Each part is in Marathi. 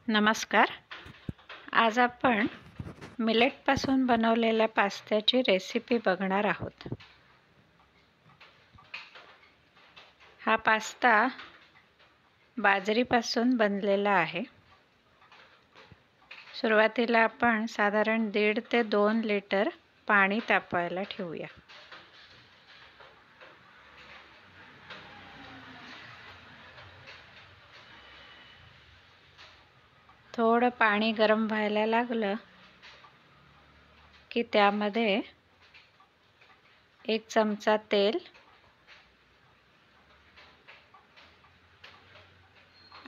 नमस्कार. आज आपण मिलेटपासून बनवलेल्या पास्त्याची रेसिपी बघणार आहोत. हा पास्ता बाजरीपासून बनलेला आहे. सुरुवातीला आपण साधारण 1.5 ते 2 लिटर पाणी तापवायला ठेवूया. थोडं पाणी गरम व्हायला लागलं की त्यामध्ये 1 चमचा तेल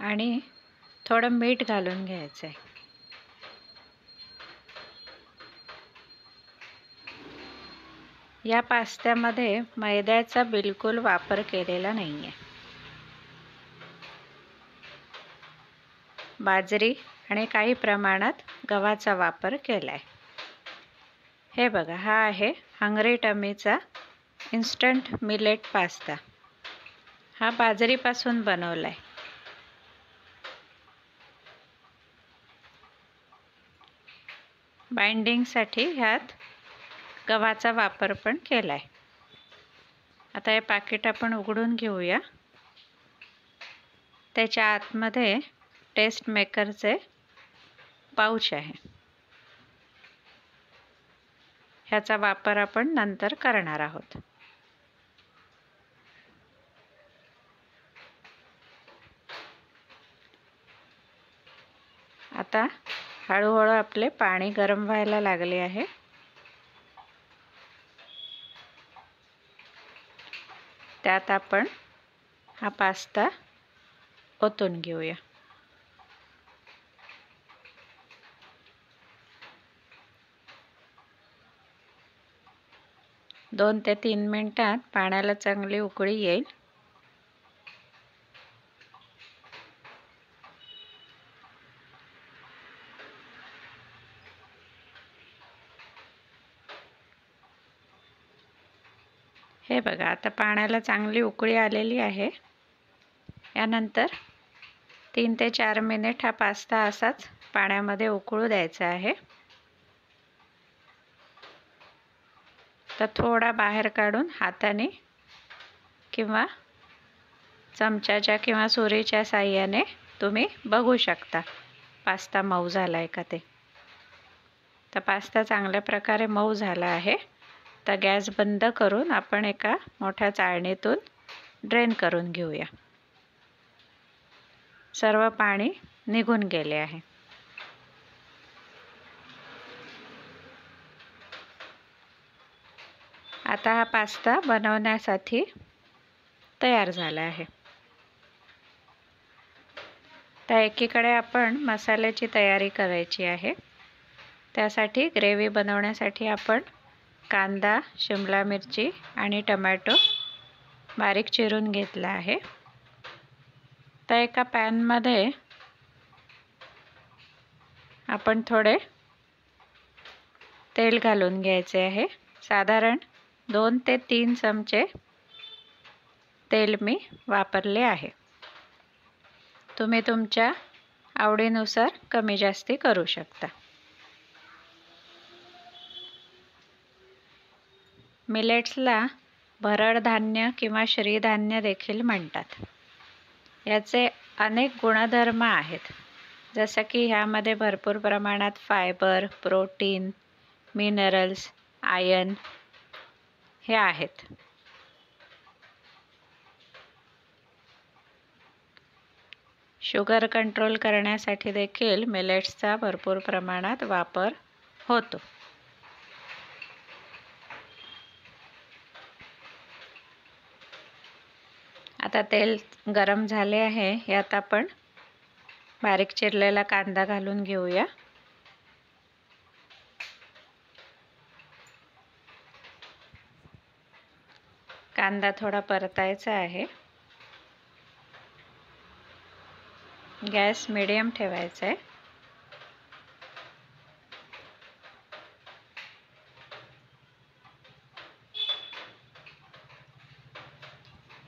आणि थोडं मीठ घालून घ्यायचं आहे. या पास्त्यामध्ये मैद्याचा बिलकुल वापर केलेला नाही आहे. बाजरी आणि काही प्रमाणात गव्हाचा वापर केला आहे. हे बघा, हा आहे हंग्री टमीचा इन्स्टंट मिलेट पास्ता. हा बाजरीपासून बनवला आहे. बाइंडिंगसाठी ह्यात गव्हाचा वापर पण केला आहे. आता हे पॅकेट आपण उघडून घेऊया. त्याच्या आतमध्ये टेस्ट मेकरचे पाऊच आहे. ह्याचा वापर आपण नंतर करणार आहोत. आता हळूहळू आपले पाणी गरम व्हायला लागले आहे. त्यात आपण हा पास्ता ओतून घेऊया. दोन ते 3 मिनिटात पाण्याला चांगली उकळी येईल. हे बघा, आता पाण्याला चांगली उकळी आलेली आहे. यानंतर 3 ते 4 मिनिट हा पास्ता असाच पाण्यामध्ये उकळू द्यायचा आहे. तर थोडा बाहेर काढून हाताने किंवा चमच्याच्या किंवा सुरीच्या साहाय्याने तुम्ही बघू शकता पास्ता मऊ झाला आहे का ते. तर पास्ता चांगल्या प्रकारे मऊ झाला आहे. तर गॅस बंद करून आपण एका मोठ्या चाळणीतून ड्रेन करून घेऊया. सर्व पाणी निघून गेले आहे. आता हा पास्ता बनवण्यासाठी तयार झाला आहे. तर एकीकडे आपण मसाल्याची तयारी करायची आहे. त्यासाठी ग्रेव्ही बनवण्यासाठी आपण कांदा, शिमला मिरची आणि टोमॅटो बारीक चिरून घेतला आहे. तर एका पॅनमध्ये आपण थोडे तेल घालून घ्यायचे आहे. साधारण 2 ते 3 चमचे तेल मी वापरले आहे. तुम्ही तुमच्या आवडीनुसार कमी जास्ती करू शकता. मिलेट्सला भरड धान्य किंवा श्रीधान्य देखील म्हणतात. याचे अनेक गुणधर्म आहेत. जसं की ह्यामध्ये भरपूर प्रमाणात फायबर, प्रोटीन, मिनरल्स, आयर्न हे आहेत. शुगर कंट्रोल करण्यासाठी देखील मिलेट्सचा भरपूर प्रमाणात वापर होतो. आता तेल गरम झाले आहे. यात आपण बारीक चिरलेला कांदा घालून घेऊया. कांदा थोडा परतायचा आहे. गॅस मिडियम ठेवायचा आहे.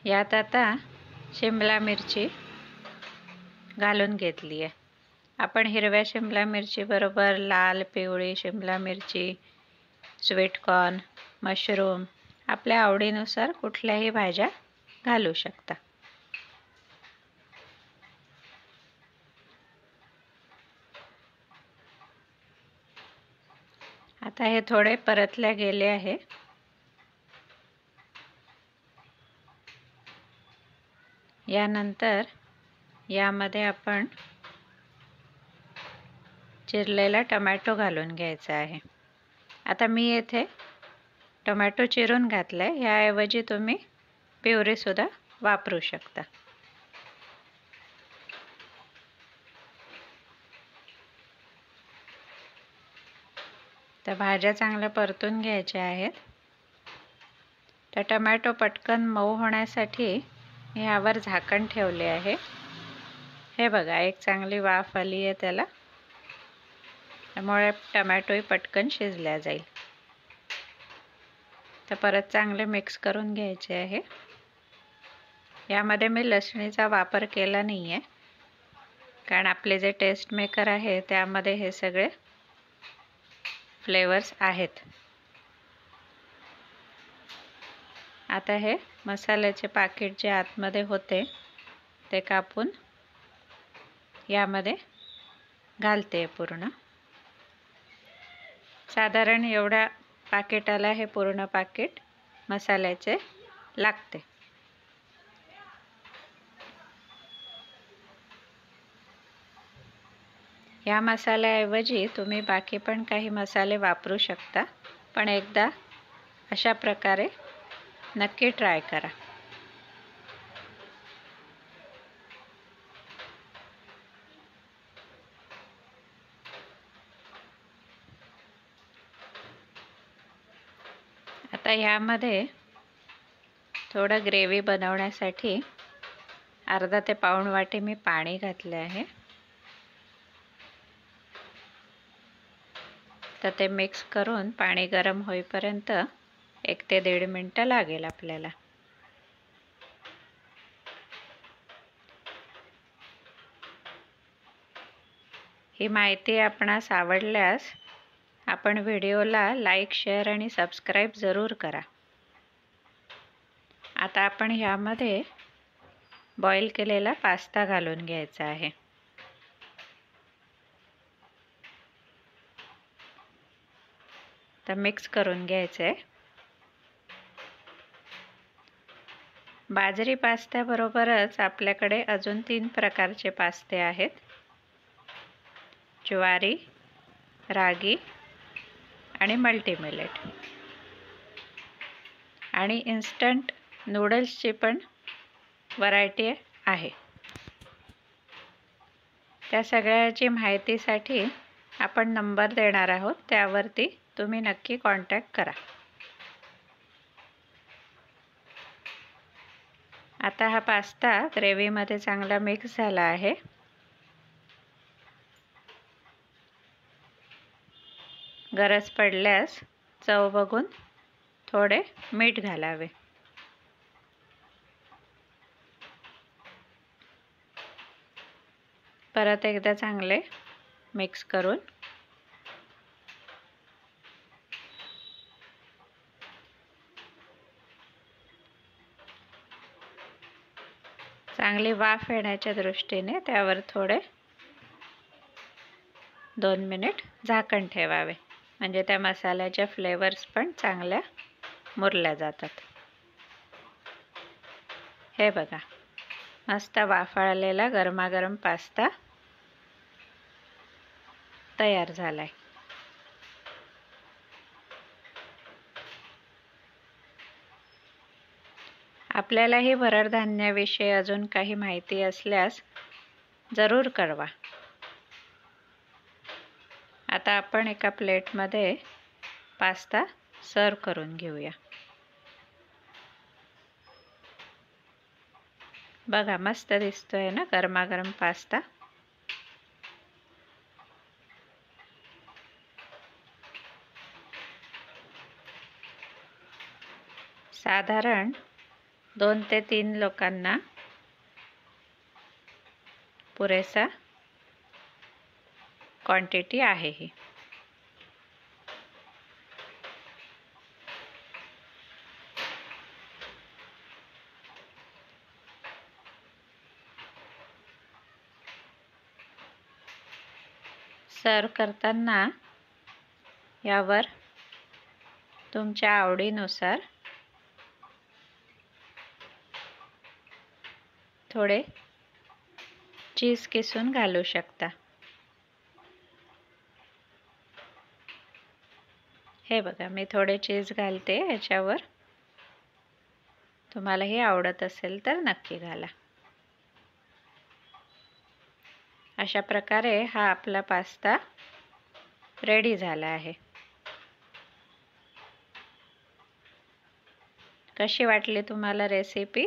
यात आता शिमला मिरची घालून घेतली आहे. आपण हिरव्या शिमला मिरची बरोबर लाल पिवळी शिमला मिरची, स्वीटकॉर्न, मशरूम आपल्या आवडीनुसार कुठल्याही भाज्या घालू शकता. आता हे थोडे परतले गेले आहे. यानंतर यामध्ये आपण चिरलेला टोमॅटो घालून घ्यायचा आहे. आता मी येथे टोमॅटो चिरून घातलाय. ह्याऐवजी तुम्ही प्युरीसुद्धा वापरू शकता. तर भाज्या चांगल्या परतून घ्यायच्या आहेत. तर टोमॅटो पटकन मऊ होण्यासाठी मी यावर झाकण ठेवले आहे. हे बघा, एक चांगली वाफ आली आहे त्याला, त्यामुळे टोमॅटोही पटकन शिजला जाईल. तर परत चांगले मिक्स करून घ्यायचे आहे. यामध्ये मी लसणीचा वापर केला नाही आहे, कारण आपले जे टेस्ट मेकर आहे त्यामध्ये हे सगळे फ्लेवर्स आहेत. आता हे मसाल्याचे पाकिट जे आतमध्ये होते ते कापून यामध्ये घालते. पूर्ण साधारण एवढ्या पाकिटाला हे पूर्ण पाकिट मसाल्याचे लागते. या मसाल्याऐवजी तुम्ही बाकी पण काही मसाले वापरू शकता, पण एकदा अशा प्रकारे नक्की ट्राय करा. आता ह्यामध्ये थोडं ग्रेव्ही बनवण्यासाठी अर्धा ते पाऊण वाटी मी पाणी घातले आहे. तर ते मिक्स करून पाणी गरम होईपर्यंत 1 ते 1.5 मिनिटं लागेल आपल्याला. ही माहिती आपणास आवडल्यास आपण व्हिडिओला लाईक, शेअर आणि सबस्क्राईब जरूर करा. आता आपण ह्यामध्ये बॉईल केलेला पास्ता घालून घ्यायचा आहे. तर मिक्स करून घ्यायचं आहे. बाजरी पास्त्याबरोबरच आपल्याकडे अजून 3 प्रकारचे पास्ते आहेत. ज्वारी, रागी आणि मल्टीमिलेट. आणि इन्स्टंट नूडल्सची पण व्हरायटी आहे. त्या सगळ्याची माहितीसाठी आपण नंबर देणार आहोत, त्यावरती तुम्ही नक्की कॉन्टॅक्ट करा. आता हा पास्ता ग्रेव्हीमध्ये चांगला मिक्स झाला आहे. गरज पडल्यास चव बघून थोडे मीठ घालावे. परत एकदा चांगले मिक्स करून चांगली वाफ येण्याच्या दृष्टीने त्यावर थोडे 2 मिनिट झाकण ठेवावे, म्हणजे त्या मसाल्याच्या फ्लेवर्स पण चांगल्या मुरल्या जातात. हे बघा, मस्त वाफाळलेला गरमागरम पास्ता तयार झालाय. आपल्यालाही भरड धान्याविषयी अजून काही माहिती असल्यास जरूर कळवा. आता आपण एका प्लेटमध्ये पास्ता सर्व करून घेऊया. बघा, मस्त दिसतोय ना गरमागरम पास्ता. साधारण 2 ते 3 लोकांना पुरेसा क्वांटिटी आहे ही. सर्व करताना यावर तुमच्या आवडीनुसार थोडे चीज किसून घालू शकता. हे बघा, मी थोडे चीज घालते याच्यावर. तुम्हाला हे आवडत असेल तर नक्की घाला. अशा प्रकारे हा आपला पास्ता रेडी झाला आहे. कशी वाटली तुम्हाला रेसिपी?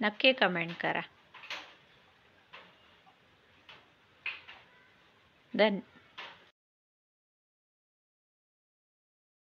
नक्की कमेंट करा.